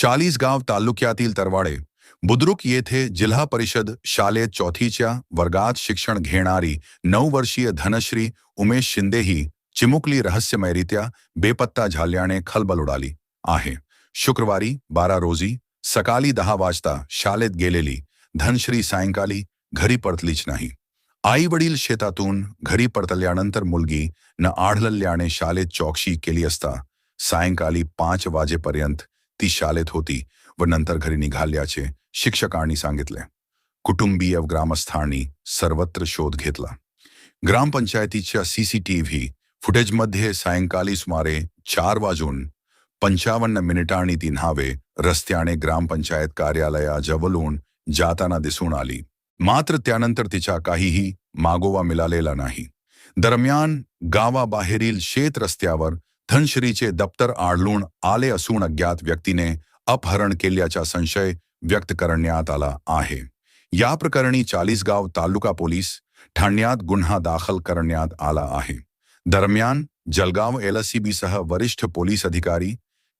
चाळीसगाव तालुक्यातील तरवाडे बुद्रुक येथे जिल्हा परिषद शाळेत चौथीच्या वर्गात शिक्षण घेणारी 9 वर्षीय धनश्री उमेश शिंदे ही चिमुकली रहस्यमयरित्या बेपत्ता झाल्याने खळबळ उडाली आहे। शुक्रवारी 12 रोजी सकाळी 10 वाजता शाळेत गेलेली धनश्री सायंकाळी घरी परतलीच नाही। आई वडील शेतातून घरी परतल्यानंतर मुलगी न आढळल्याने शाळेत चौकशी केली असता सायंकाळी 5 वाजेपर्यंत ती शाळेत होती व नंतर घरी निघाल्याचे शिक्षकांनी सांगितले। कुटुंबीय व ग्रामस्थांनी सर्वत्र शोध घेतला। ग्रामपंचायतीच्या सीसीटीव्ही फुटेजमध्ये सायंकाळी सुमारे 4:55 ती न्हावे रस्त्याने ग्रामपंचायत कार्यालयाजवळून जाताना दिसून आली, मात्र त्यानंतर तिचा काहीही मागोवा मिळालेला नाही। दरम्यान गावाबाहेरील शेत रस्त्यावर धनश्रीचे दप्तर आढळून आले असून अज्ञात व्यक्तीने अपहरण केल्याचा संशय व्यक्त करण्यात आला आहे। या प्रकरणी चाळीसगाव तालुका पोलीस ठाण्यात गुन्हा दाखल करण्यात आला आहे। दरम्यान जळगाव LCB सह वरिष्ठ पोलीस अधिकारी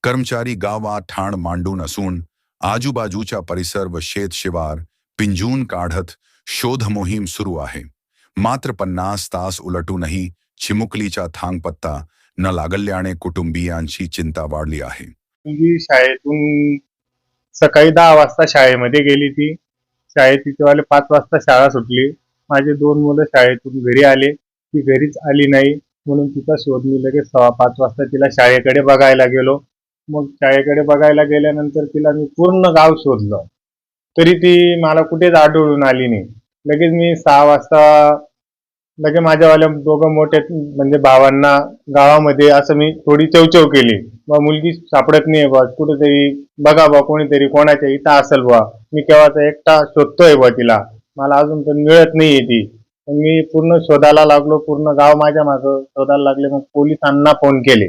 कर्मचारी गावात ठाण मांडून असून आजूबाजूचा परिसर व शेत शिवार पिंजून काढत शोध मोहीम सुरू आहे। मात्र 50 तास उलटूनही चिमुकलीचा थांगपत्ता न लागल्याने कुटुंबियांची चिंता वाढली आहे। मुलगी शाळेतून सकाळी 10 वाजता शाळेमध्ये गेली। ती शाळेत तिच्यावाले 5 वाजता शाळा सुटली। माझे 2 मुलं शाळेतून घरी आले, ती घरीच आली नाही म्हणून तिचा शोध मी लगेच 5:15 वाजता तिला शाळेकडे बघायला गेलो। मग शाळेकडे बघायला गेल्यानंतर तिला मी पूर्ण गाव शोधलं, तरी ती मला कुठेच आढळून आली नाही। लगेच मी 6 वाजता लगेच माझ्यावाल्या दोघं मोठे म्हणजे भावांना गावामध्ये असं मी थोडी चवचव केली, बा मुलगी सापडत नाही बा, कुठेतरी बघा बा, कोणीतरी कोणाच्या इथं असेल बा। मी केव्हाचा एकटा शोधतोय बा तिला, मला अजून पण मिळत नाहीये ती। मी पूर्ण शोधायला लागलो, पूर्ण गाव माझ्या मागं शोधायला लागले। मग पोलिसांना फोन केले।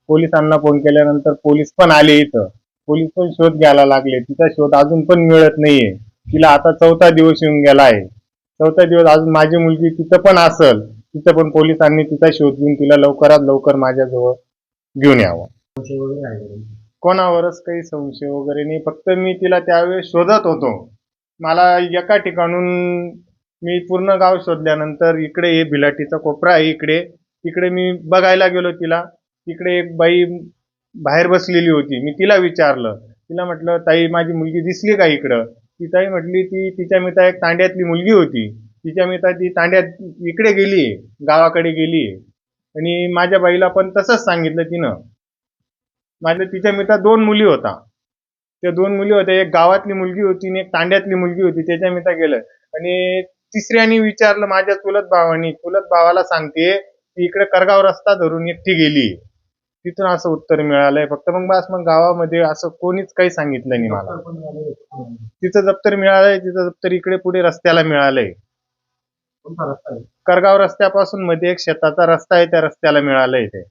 पोलिसांना फोन केल्यानंतर पोलीस पण आले इथं, पोलीस पण शोध घ्यायला लागले। तिचा शोध अजून पण मिळत नाहीये। तिला आता 4था दिवस येऊन गेला आहे। 4था दिवस अजून माझी मुलगी तिथं पण असेल, तिथं पण पोलिसांनी तिचा शोध घेऊन तिला लवकरात लवकर माझ्याजवळ घेऊन यावं। कोणावरच काही संशय वगैरे नाही, फक्त मी तिला त्यावेळेस शोधत होतो। मला एका ठिकाणून मी पूर्ण गाव शोधल्यानंतर इकडे हे भिलाटीचा कोपरा आहे, तिकडे मी बघायला गेलो तिला। तिकडे एक बाई बाहेर बसलेली होती। मी तिला विचारलं, तिला म्हटलं ताई माझी मुलगी दिसली का इकडं? ती ताई म्हटली ती तिच्या मिता एक तांड्यातली मुलगी होती, तिच्या मिता ती तांड्यात इकडे गेलीये, गावाकडे गेलीये। आणि माझ्या बाईला पण तसंच सांगितलं तिनं। तिच्या मिता 2 मुली होता, त्या 2 मुली होत्या, एक गावातली मुलगी होती आणि एक तांड्यातली मुलगी होती, त्याच्या मिता गेलं। आणि तिसऱ्याने विचारलं माझ्या चुलत भावाला सांगते ती इकडे करगाव रस्ता धरून एकटी गेली। तिथून असं उत्तर मिळालंय फक्त। मग गावामध्ये असं कोणीच काही सांगितलं नाही मला। तिचं दप्तर मिळालंय, तिचं दप्तर इकडे पुढे रस्त्याला मिळालंय, करगाव रस्त्यापासून मध्ये एक शेताचा रस्ता आहे, त्या रस्त्याला मिळालंय ते।